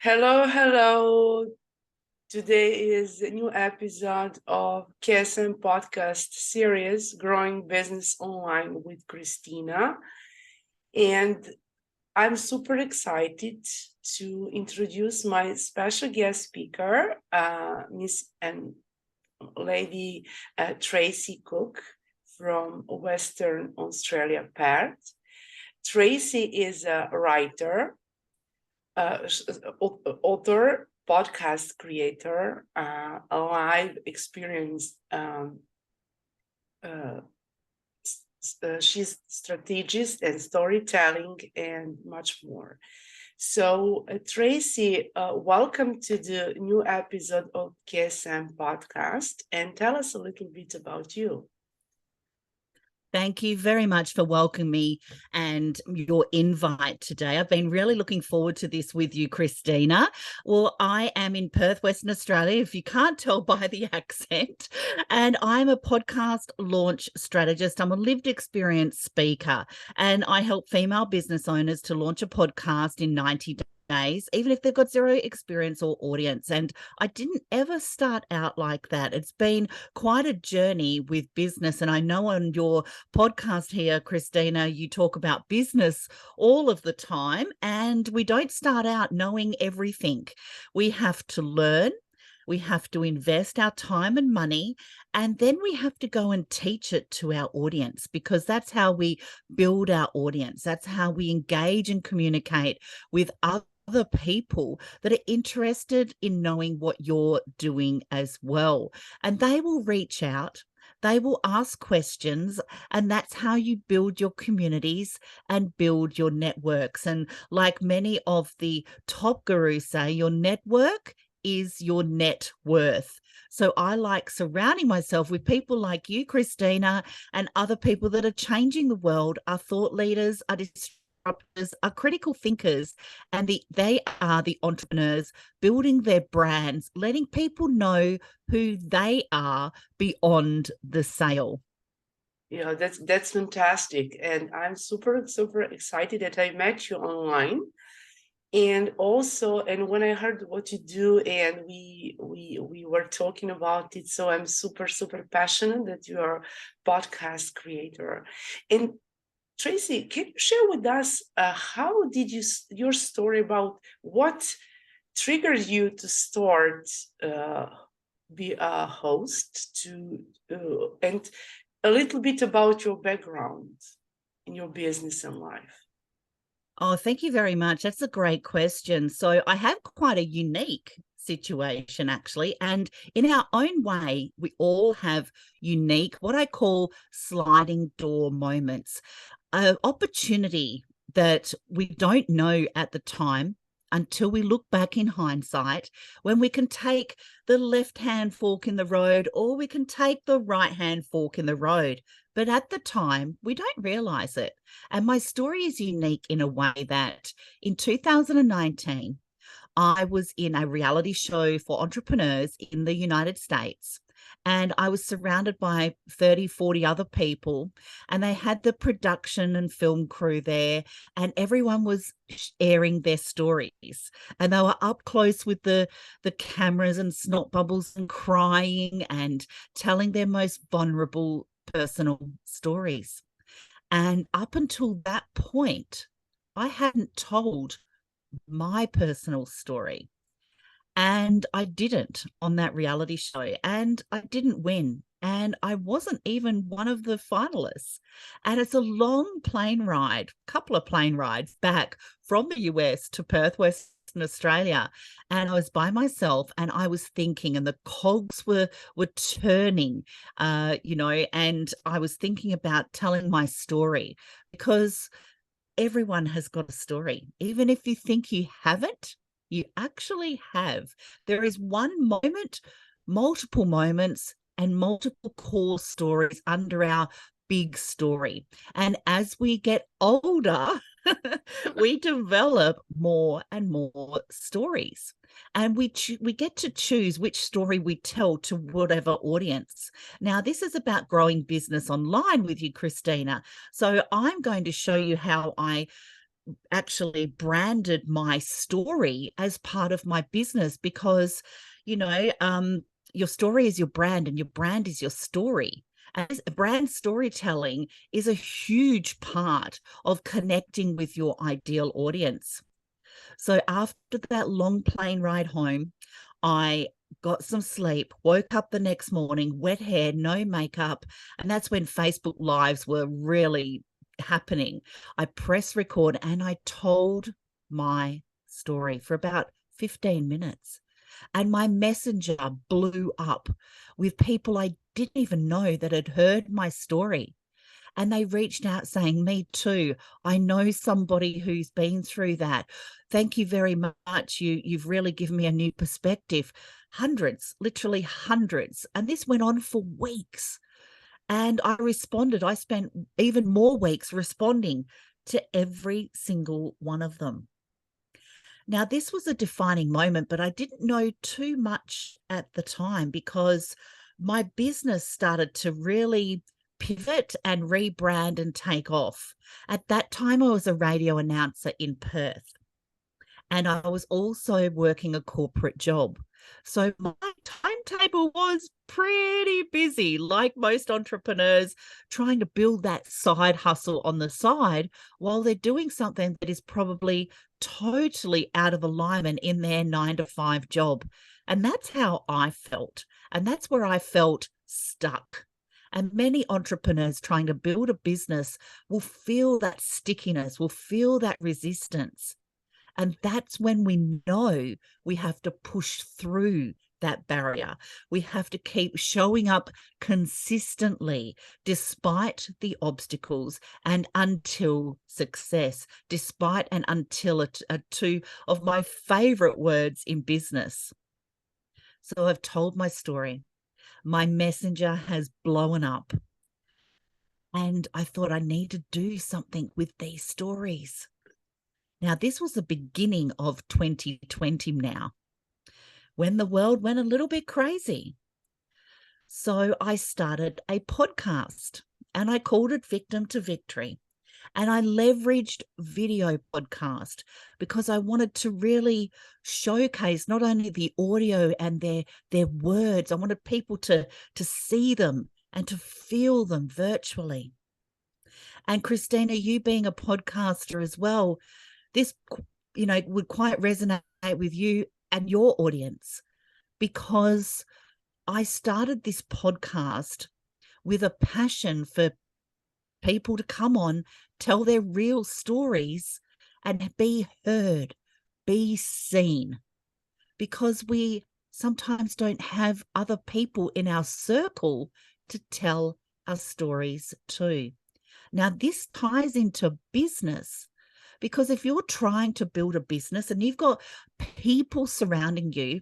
Hello, hello. Today is a new episode of KSM podcast series, Growing Business Online with Kristina. And I'm super excited to introduce my special guest speaker, Miss and Lady Tracey Cook from Western Australia, Perth. Tracey is a writer, uh, author, podcast creator, a live experience. Uh, she's strategist and storytelling and much more. So, Tracey, welcome to the new episode of KSM podcast, and tell us a little bit about you. Thank you very much for welcoming me and your invite today. I've been really looking forward to this with you, Kristina. Well, I am in Perth, Western Australia, if you can't tell by the accent, and I'm a podcast launch strategist. I'm a lived experience speaker, and I help female business owners to launch a podcast in 90 days, even if they've got zero experience or audience. And I didn't ever start out like that. It's been quite a journey with business. And I know on your podcast here, Kristina, you talk about business all of the time, and we don't start out knowing everything. We have to learn. We have to invest our time and money, and then we have to go and teach it to our audience, because that's how we build our audience. That's how we engage and communicate with other people that are interested in knowing what you're doing as well. And they will reach out, they will ask questions, and that's how you build your communities and build your networks. And like many of the top gurus say, your network is your net worth. So I like surrounding myself with people like you, Kristina, and other people that are changing the world, are thought leaders, are disruptors, are critical thinkers, and they are the entrepreneurs building their brands, letting people know who they are beyond the sale. Yeah, that's fantastic, and I'm super excited that I met you online. And also, and when I heard what you do, and we were talking about it, so I'm super passionate that you are a podcast creator. And Tracey, can you share with us how did your story about what triggered you to start be a host to and a little bit about your background in your business and life? Oh, thank you very much. That's a great question. So I have quite a unique situation, actually. And in our own way, we all have unique, what I call sliding door moments, an opportunity that we don't know at the time until we look back in hindsight, when we can take the left-hand fork in the road, or we can take the right-hand fork in the road. But at the time, we don't realize it. And my story is unique in a way that in 2019, I was in a reality show for entrepreneurs in the United States. And I was surrounded by 30, 40 other people, and they had the production and film crew there, and everyone was airing their stories. And they were up close with the cameras and snot bubbles and crying and telling their most vulnerable personal stories. And up until that point, I hadn't told my personal story. And I didn't on that reality show, and I didn't win. And I wasn't even one of the finalists. And it's a long plane ride, couple of plane rides back from the US to Perth, Western Australia. And I was by myself, and I was thinking, and the cogs were turning, and I was thinking about telling my story, because everyone has got a story. Even if you think you haven't, you actually have. There is one moment, multiple moments, and multiple core stories under our big story. And as we get older, we develop more and more stories. And we get to choose which story we tell to whatever audience. Now, this is about growing business online with you, Kristina. So I'm going to show you how I actually branded my story as part of my business because, your story is your brand and your brand is your story. And brand storytelling is a huge part of connecting with your ideal audience. So after that long plane ride home, I got some sleep, woke up the next morning, wet hair, no makeup. And that's when Facebook Lives were really happening. I pressed record and I told my story for about 15 minutes. And my messenger blew up with people I didn't even know that had heard my story. And they reached out saying, me too. I know somebody who's been through that. Thank you very much. You've really given me a new perspective. Hundreds, literally hundreds. And this went on for weeks. And I responded. I spent even more weeks responding to every single one of them. Now, this was a defining moment, but I didn't know too much at the time because my business started to really pivot and rebrand and take off. At that time, I was a radio announcer in Perth, and I was also working a corporate job. So my timetable was pretty busy, like most entrepreneurs, trying to build that side hustle on the side while they're doing something that is probably totally out of alignment in their 9 to 5 job. And that's how I felt. And that's where I felt stuck. And many entrepreneurs trying to build a business will feel that stickiness, will feel that resistance. And that's when we know we have to push through that barrier. We have to keep showing up consistently despite the obstacles and until success, despite and until two of my favorite words in business. So I've told my story. My messenger has blown up. And I thought I need to do something with these stories. Now, this was the beginning of 2020 now, when the world went a little bit crazy. So I started a podcast and I called it Victim to Victory. And I leveraged video podcast because I wanted to really showcase not only the audio and their words, I wanted people to see them and to feel them virtually. And Kristina, you being a podcaster as well, this, would quite resonate with you and your audience because I started this podcast with a passion for people to come on, tell their real stories and be heard, be seen, because we sometimes don't have other people in our circle to tell our stories to. Now, this ties into business. Because if you're trying to build a business and you've got people surrounding you,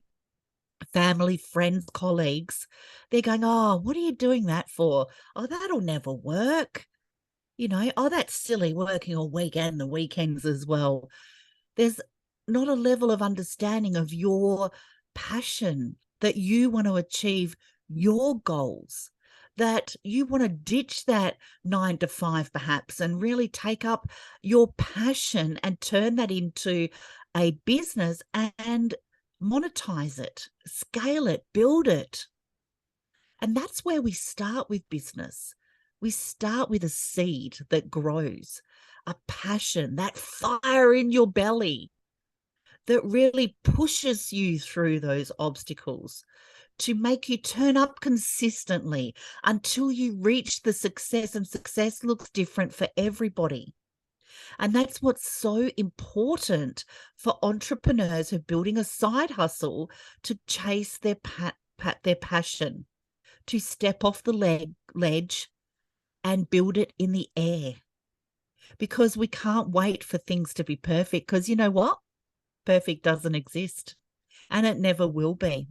family, friends, colleagues, they're going, oh, what are you doing that for? Oh, that'll never work. Oh, that's silly, working all weekend, the weekends as well. There's not a level of understanding of your passion, that you want to achieve your goals, that you want to ditch that 9 to 5 perhaps and really take up your passion and turn that into a business and monetize it, scale it, build it. And that's where we start with business. We start with a seed that grows, a passion, that fire in your belly that really pushes you through those obstacles, to make you turn up consistently until you reach the success, and success looks different for everybody. And that's what's so important for entrepreneurs who are building a side hustle, to chase their passion, to step off the ledge and build it in the air. Because we can't wait for things to be perfect, because you know what? Perfect doesn't exist, and it never will be.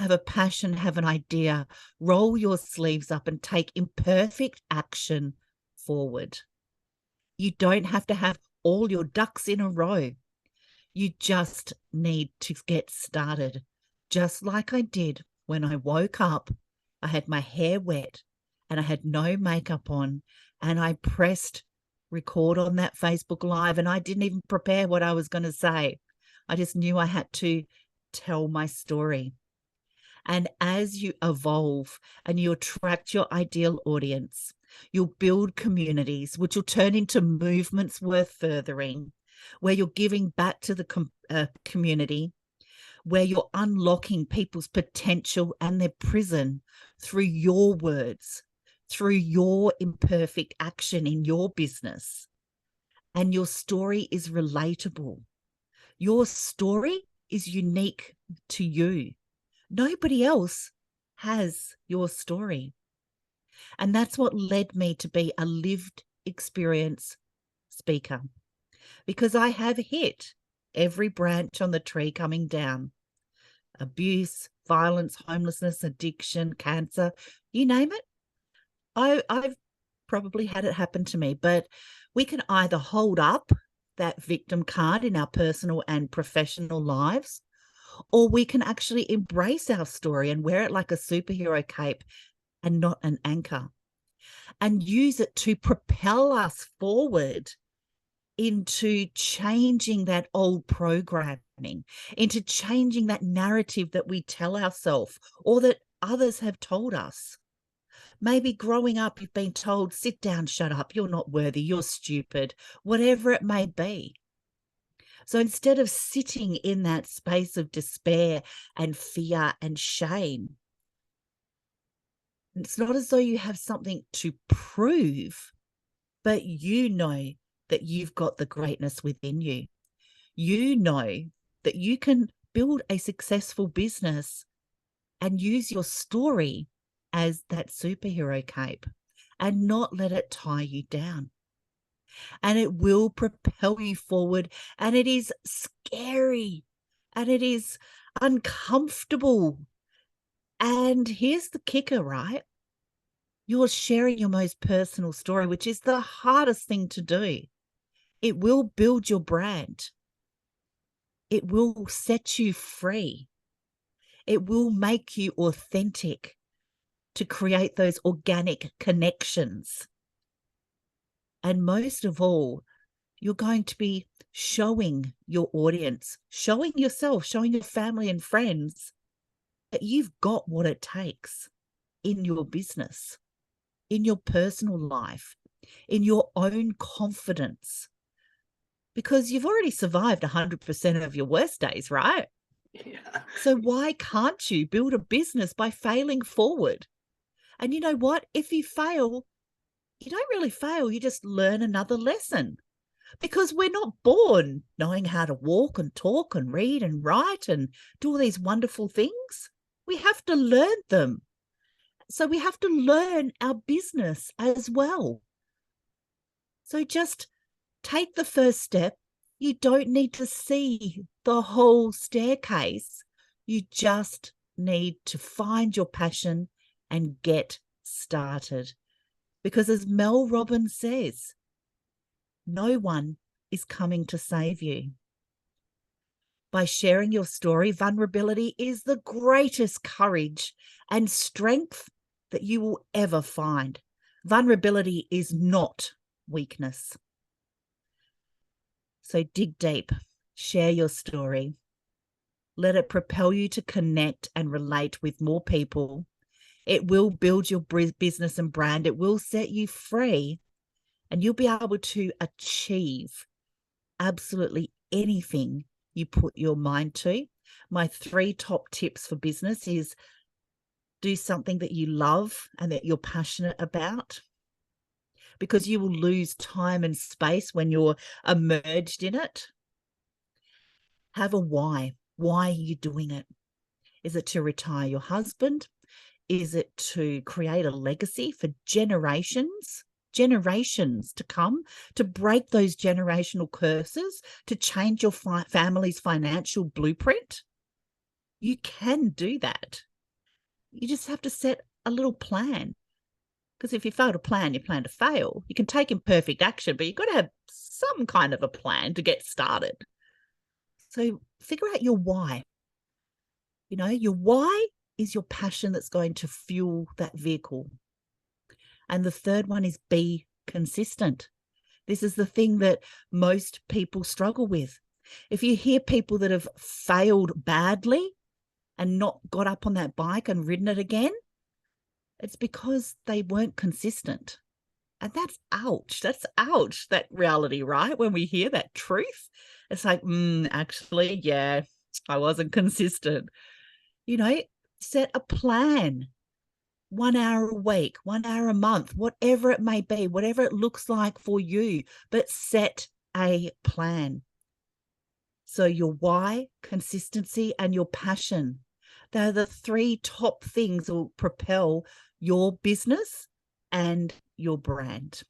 Have a passion, have an idea, roll your sleeves up and take imperfect action forward. You don't have to have all your ducks in a row. You just need to get started, just like I did when I woke up. I had my hair wet and I had no makeup on, and I pressed record on that Facebook Live, and I didn't even prepare what I was going to say. I just knew I had to tell my story. And as you evolve and you attract your ideal audience, you'll build communities, which will turn into movements worth furthering, where you're giving back to the community, where you're unlocking people's potential and their prison through your words, through your imperfect action in your business. And your story is relatable. Your story is unique to you. Nobody else has your story. And that's what led me to be a lived experience speaker, because I have hit every branch on the tree coming down. Abuse, violence, homelessness, addiction, cancer, you name it. I've probably had it happen to me, but we can either hold up that victim card in our personal and professional lives, or we can actually embrace our story and wear it like a superhero cape and not an anchor, and use it to propel us forward into changing that old programming, into changing that narrative that we tell ourselves or that others have told us. Maybe growing up, you've been told, sit down, shut up, you're not worthy, you're stupid, whatever it may be. So instead of sitting in that space of despair and fear and shame, it's not as though you have something to prove, but you know that you've got the greatness within you. You know that you can build a successful business and use your story as that superhero cape and not let it tie you down. And it will propel you forward. And it is scary and it is uncomfortable. And here's the kicker, right? You're sharing your most personal story, which is the hardest thing to do. It will build your brand. It will set you free. It will make you authentic to create those organic connections. And most of all, you're going to be showing your audience, showing yourself, showing your family and friends that you've got what it takes in your business, in your personal life, in your own confidence, because you've already survived 100% of your worst days, right? Yeah. So why can't you build a business by failing forward? And you know what? If you fail, you don't really fail. You just learn another lesson, because we're not born knowing how to walk and talk and read and write and do all these wonderful things. We have to learn them. So we have to learn our business as well. So just take the first step. You don't need to see the whole staircase. You just need to find your passion and get started. Because as Mel Robbins says, no one is coming to save you. By sharing your story, vulnerability is the greatest courage and strength that you will ever find. Vulnerability is not weakness. So dig deep, share your story. Let it propel you to connect and relate with more people. It will build your business and brand. It will set you free, and you'll be able to achieve absolutely anything you put your mind to. My 3 top tips for business is do something that you love and that you're passionate about, because you will lose time and space when you're immersed in it. Have a why. Why are you doing it? Is it to retire your husband? Is it to create a legacy for generations to come, to break those generational curses, to change your family's financial blueprint? You can do that. You just have to set a little plan. Because if you fail to plan, you plan to fail. You can take imperfect action, but you've got to have some kind of a plan to get started. So figure out your why. You know, your why is your passion that's going to fuel that vehicle. And the third one is be consistent. This is the thing that most people struggle with. If you hear people that have failed badly and not got up on that bike and ridden it again, it's because they weren't consistent. And that's ouch. That's ouch, that reality, right? When we hear that truth, it's like, actually, yeah, I wasn't consistent. Set a plan. 1 hour a week, 1 hour a month, whatever it may be, whatever it looks like for you, but set a plan. So your why, consistency, and your passion, they're the 3 top things that will propel your business and your brand.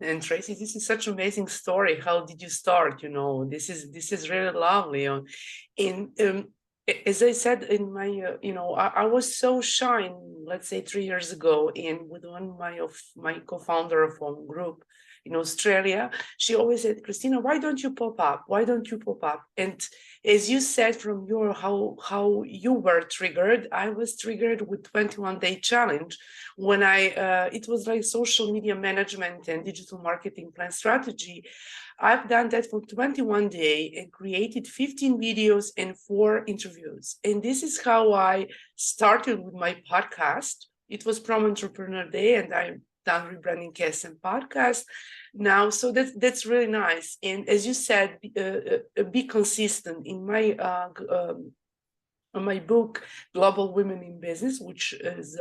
And Tracey, this is such an amazing story. How did you start? This is really lovely. As I said in my, I was so shy, let's say 3 years ago, and with one of my co-founder of one group in Australia, she always said, Kristina, why don't you pop up? Why don't you pop up? And as you said from your how you were triggered, I was triggered with 21-day challenge when it was like social media management and digital marketing plan strategy. I've done that for 21 days and created 15 videos and 4 interviews. And this is how I started with my podcast. It was Prom Entrepreneur Day, and I've done Rebranding Cast and podcast now. So that's really nice. And as you said, be consistent. In my book, Global Women in Business, which is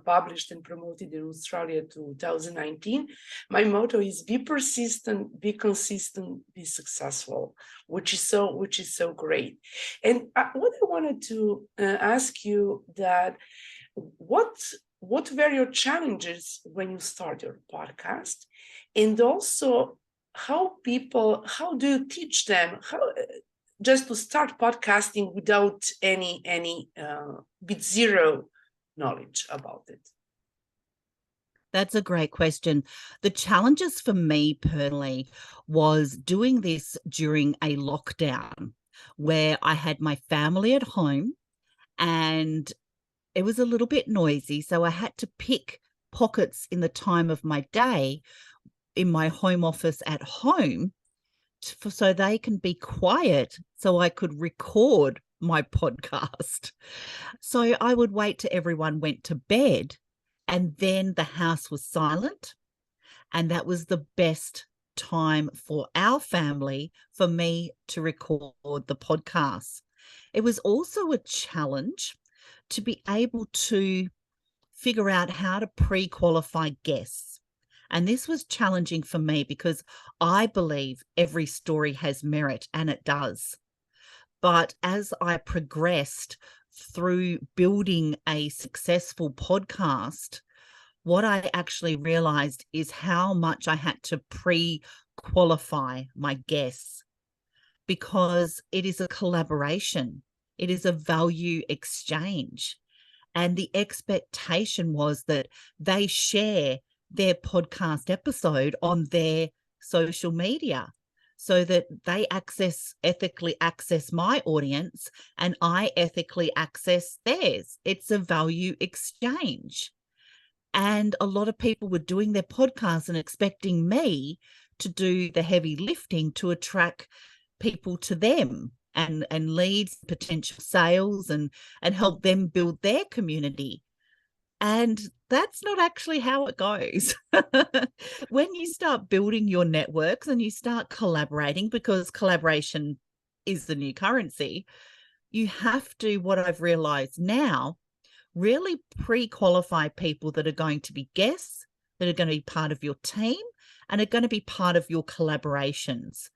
published and promoted in Australia 2019, my motto is be persistent, be consistent, be successful, which is so great. And what I wanted to ask you that what were your challenges when you started your podcast, and also how do you teach them just to start podcasting without any with zero knowledge about it? That's a great question. The challenges for me personally was doing this during a lockdown where I had my family at home and it was a little bit noisy. So I had to pick pockets in the time of my day in my home office at home so they can be quiet so I could record my podcast. So I would wait till everyone went to bed and then the house was silent. And that was the best time for our family for me to record the podcast. It was also a challenge to be able to figure out how to pre-qualify guests. And this was challenging for me because I believe every story has merit, and it does. But as I progressed through building a successful podcast, what I actually realized is how much I had to pre-qualify my guests, because it is a collaboration. It is a value exchange. And the expectation was that they share their podcast episode on their social media so that they ethically access my audience and I ethically access theirs. It's a value exchange. And a lot of people were doing their podcasts and expecting me to do the heavy lifting to attract people to them and leads, potential sales, and help them build their community. And that's not actually how it goes. When you start building your networks and you start collaborating, because collaboration is the new currency, you have to, what I've realized now, really pre-qualify people that are going to be guests, that are going to be part of your team, and are going to be part of your collaborations,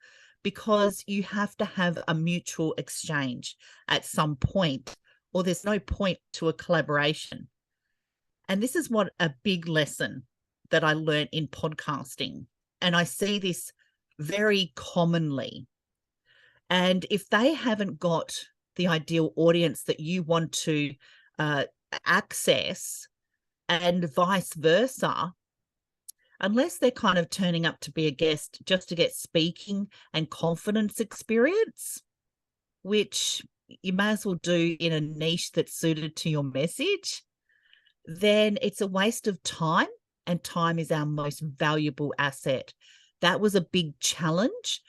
because you have to have a mutual exchange at some point, or there's no point to a collaboration. And this is what a big lesson that I learned in podcasting. And I see this very commonly. And if they haven't got the ideal audience that you want to access, and vice versa, unless they're kind of turning up to be a guest just to get speaking and confidence experience, which you may as well do in a niche that's suited to your message, then it's a waste of time, and time is our most valuable asset. that was a big challenge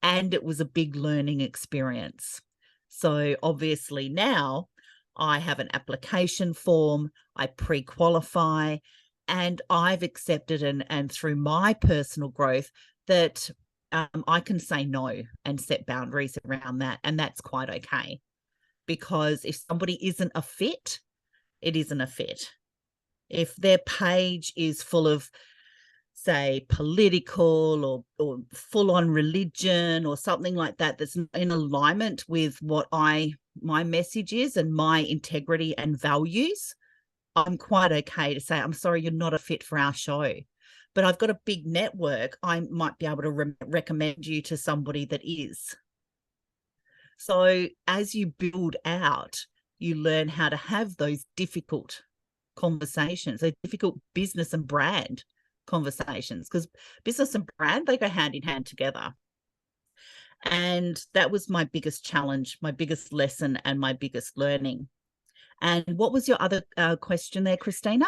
and it was a big learning experience. So obviously now I have an application form, I pre-qualify, and I've accepted and through my personal growth that I can say no and set boundaries around that. And that's quite okay. Because if somebody isn't a fit, it isn't a fit. If their page is full of, say, political or full on religion or something like that, that's in alignment with what my message is and my integrity and values, I'm quite okay to say, I'm sorry, you're not a fit for our show. But I've got a big network. I might be able to recommend you to somebody that is. So as you build out, you learn how to have those difficult conversations, those difficult business and brand conversations, because business and brand, they go hand in hand together. And that was my biggest challenge, my biggest lesson, and my biggest learning. And what was your other question there, Kristina?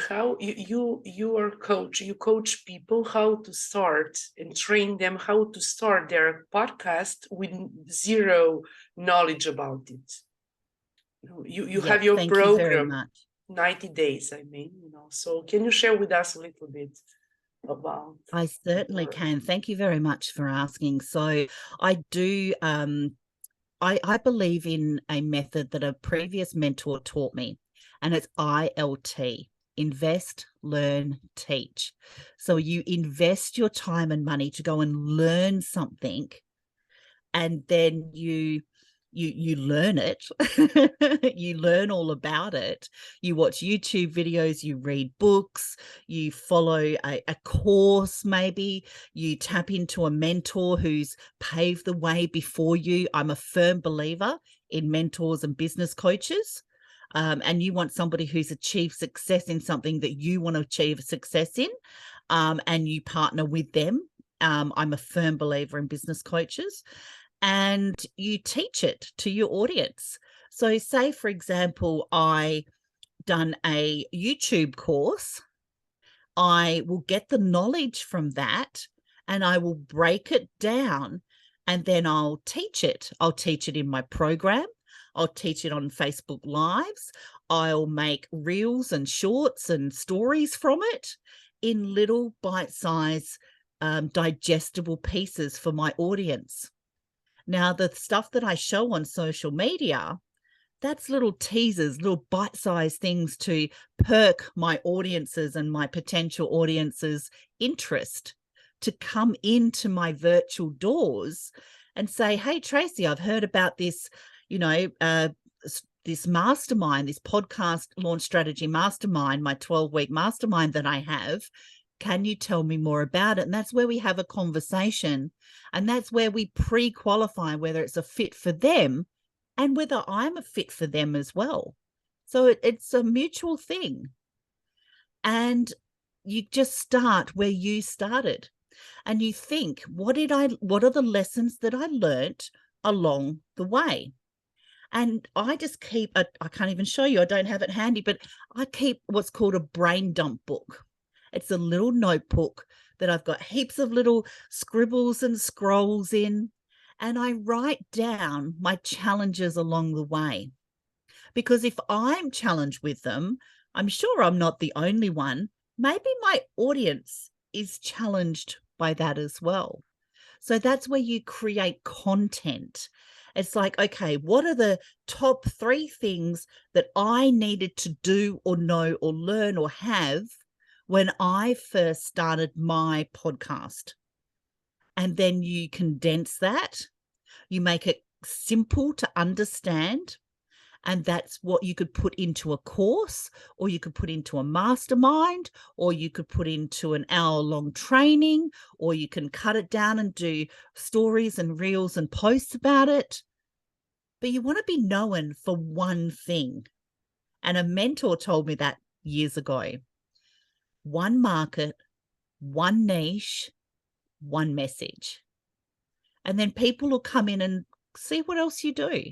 How you are coach, you coach people how to start and train them how to start their podcast with zero knowledge about it. You have your thank you very program, much. 90 days, I mean, so can you share with us a little bit about I certainly can. Thank you very much for asking. So I do I believe in a method that a previous mentor taught me, and it's ILT, invest, learn, teach. So you invest your time and money to go and learn something, and then you learn it. You learn all about it. You watch YouTube videos, you read books, you follow a course, maybe you tap into a mentor who's paved the way before you. I'm a firm believer in mentors and business coaches. And you want somebody who's achieved success in something that you want to achieve success in, and you partner with them. I'm a firm believer in business coaches. And you teach it to your audience. So say, for example, I done a YouTube course, I will get the knowledge from that and I will break it down, and then I'll teach it. I'll teach it in my program. I'll teach it on Facebook Lives. I'll make reels and shorts and stories from it in little bite-sized, digestible pieces for my audience. Now, the stuff that I show on social media, that's little teasers, little bite-sized things to perk my audiences and my potential audiences' interest to come into my virtual doors and say, hey, Tracey, I've heard about this, this mastermind, this podcast launch strategy mastermind, my 12-week mastermind that I have. Can you tell me more about it? And that's where we have a conversation. And that's where we pre-qualify whether it's a fit for them and whether I'm a fit for them as well. So it's a mutual thing. And you just start where you started. And you think, what are the lessons that I learnt along the way? And I just keep, I can't even show you, I don't have it handy, but I keep what's called a brain dump book. It's a little notebook that I've got heaps of little scribbles and scrolls in, and I write down my challenges along the way. Because if I'm challenged with them, I'm sure I'm not the only one. Maybe my audience is challenged by that as well. So that's where you create content. It's like, okay, what are the top 3 things that I needed to do or know or learn or have when I first started my podcast? And then you condense that, you make it simple to understand, and that's what you could put into a course, or you could put into a mastermind, or you could put into an hour-long training, or you can cut it down and do stories and reels and posts about it. But you want to be known for one thing. And a mentor told me that years ago. One market, one niche, one message. And then people will come in and see what else you do.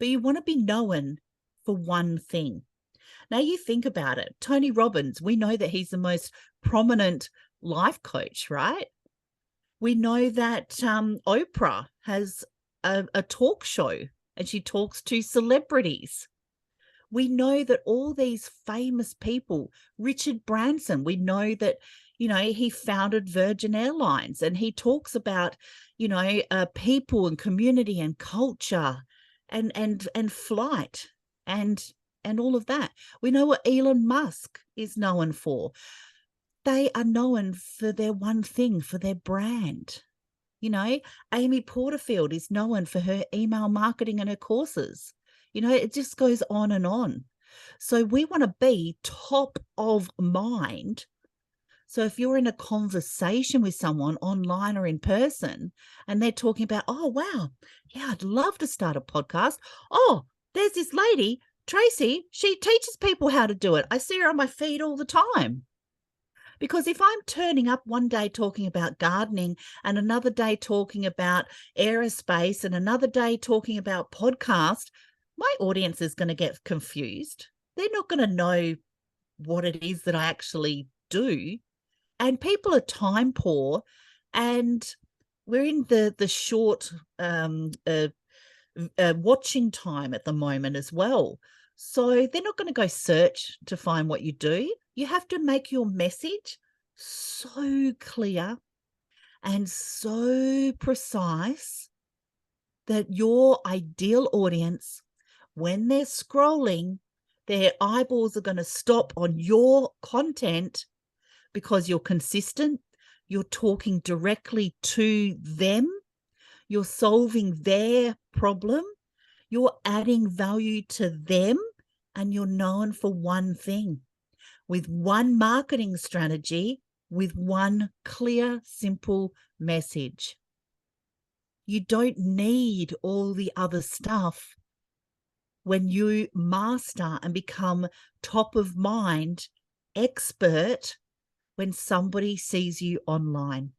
But you want to be known for one thing. Now you think about it. Tony Robbins, we know that he's the most prominent life coach, right? We know that Oprah has a talk show and she talks to celebrities. We know that all these famous people, Richard Branson, we know that, he founded Virgin Airlines, and he talks about, people and community and culture and flight and all of that. We know what Elon Musk is known for. They are known for their one thing, for their brand. Amy Porterfield is known for her email marketing and her courses. It just goes on and on. So we want to be top of mind. So if you're in a conversation with someone online or in person, and they're talking about, oh, wow, yeah, I'd love to start a podcast. Oh, there's this lady, Tracey, she teaches people how to do it. I see her on my feed all the time. Because if I'm turning up one day talking about gardening and another day talking about aerospace and another day talking about podcast, my audience is going to get confused. They're not going to know what it is that I actually do. And people are time poor, and we're in the short watching time at the moment as well. So they're not going to go search to find what you do. You have to make your message so clear and so precise that your ideal audience, when they're scrolling, their eyeballs are going to stop on your content because you're consistent, you're talking directly to them, you're solving their problem, you're adding value to them, and you're known for one thing, with one marketing strategy, with one clear, simple message. You don't need all the other stuff when you master and become top of mind expert when somebody sees you online.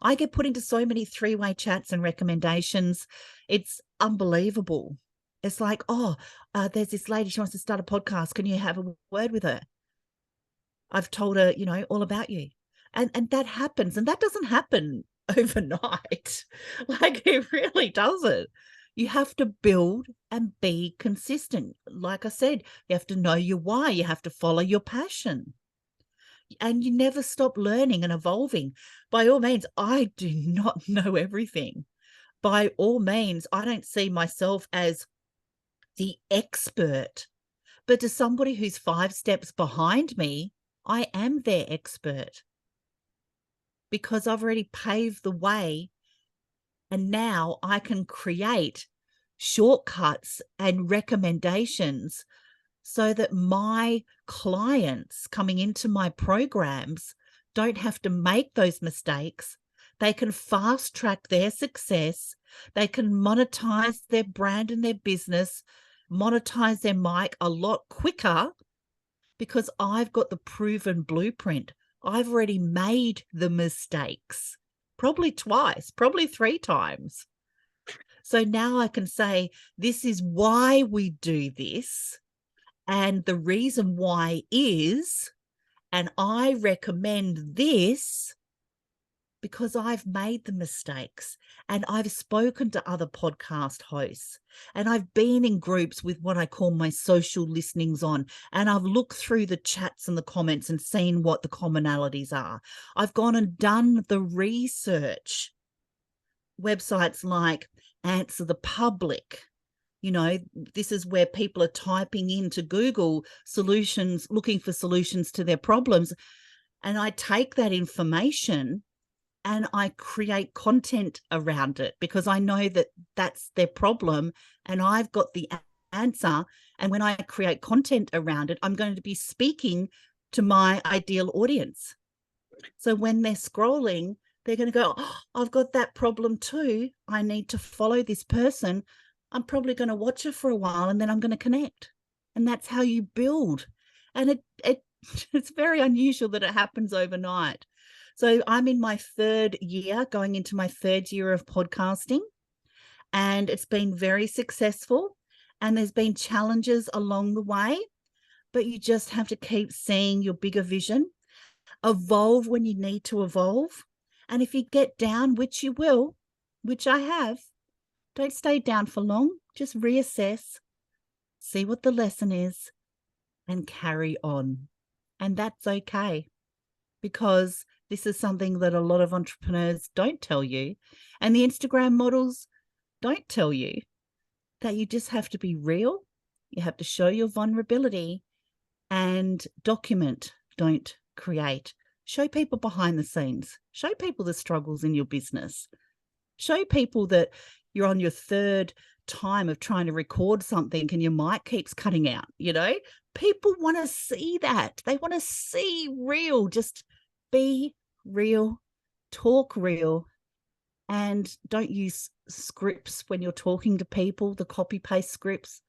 I get put into so many three-way chats and recommendations. It's unbelievable. It's like, oh, there's this lady, she wants to start a podcast. Can you have a word with her? I've told her, all about you. And that happens. And that doesn't happen overnight. Like, it really doesn't. You have to build and be consistent. Like I said, you have to know your why. You have to follow your passion. And you never stop learning and evolving. By all means, I do not know everything. By all means, I don't see myself as the expert. But to somebody who's 5 steps behind me, I am their expert because I've already paved the way, and now I can create shortcuts and recommendations so that my clients coming into my programs don't have to make those mistakes. They can fast track their success. They can monetize their brand and their business, monetize their mic a lot quicker because I've got the proven blueprint. I've already made the mistakes, probably twice, probably 3 times. So now I can say, this is why we do this. And the reason why is, and I recommend this because I've made the mistakes and I've spoken to other podcast hosts and I've been in groups with what I call my social listenings on, and I've looked through the chats and the comments and seen what the commonalities are. I've gone and done the research. Websites like Answer the Public, this is where people are typing into Google solutions, looking for solutions to their problems. And I take that information and I create content around it because I know that that's their problem and I've got the answer. And when I create content around it, I'm going to be speaking to my ideal audience. So when they're scrolling, they're going to go, oh, I've got that problem too. I need to follow this person. I'm probably going to watch it for a while and then I'm going to connect. And that's how you build. And it's very unusual that it happens overnight. So I'm in my 3rd year, going into my 3rd year of podcasting, and it's been very successful. And there's been challenges along the way, but you just have to keep seeing your bigger vision, evolve when you need to evolve, And if you get down, which you will, which I have, don't stay down for long. Just reassess, see what the lesson is, and carry on. And that's okay, because this is something that a lot of entrepreneurs don't tell you. And the Instagram models don't tell you, that you just have to be real. You have to show your vulnerability and document, don't create. Show people behind the scenes. Show people the struggles in your business. Show people that you're on your third time of trying to record something and your mic keeps cutting out. People want to see that. They want to see real. Just be real, talk real, and don't use scripts when you're talking to people, the copy paste scripts.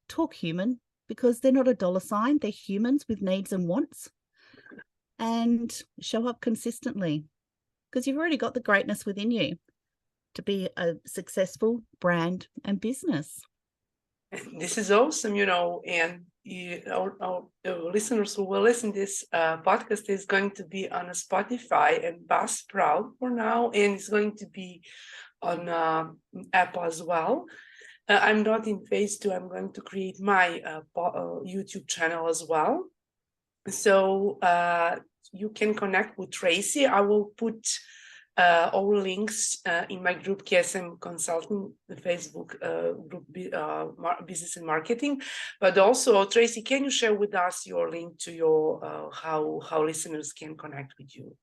Talk human, because they're not a dollar sign. They're humans with needs and wants. And show up consistently, because you've already got the greatness within you to be a successful brand and business. And this is awesome, and our listeners who will listen to this podcast is going to be on Spotify and Buzzsprout for now, and it's going to be on Apple as well. I'm not in phase 2. I'm going to create my YouTube channel as well. So you can connect with Tracey. I will put all links in my group, KSM Consulting, the Facebook group, Business and Marketing. But also, Tracey, can you share with us your link to your how listeners can connect with you?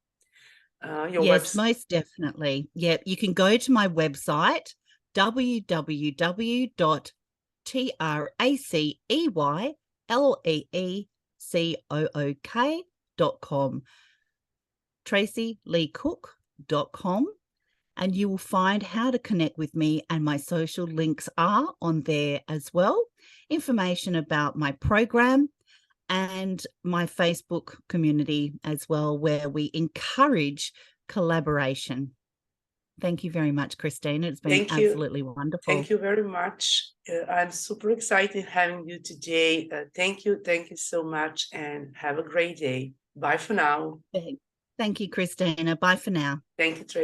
Yes, most definitely. Yeah, you can go to my website, www.traceyleecook.com, traceyleecook.com, and you will find how to connect with me, and my social links are on there as well. Information about my program and my Facebook community as well, where we encourage collaboration. Thank you very much, Kristina. It's been absolutely wonderful. Thank you very much. I'm super excited having you today. Thank you so much, and have a great day. Bye for now. Thank you, Kristina. Bye for now. Thank you, Tracey.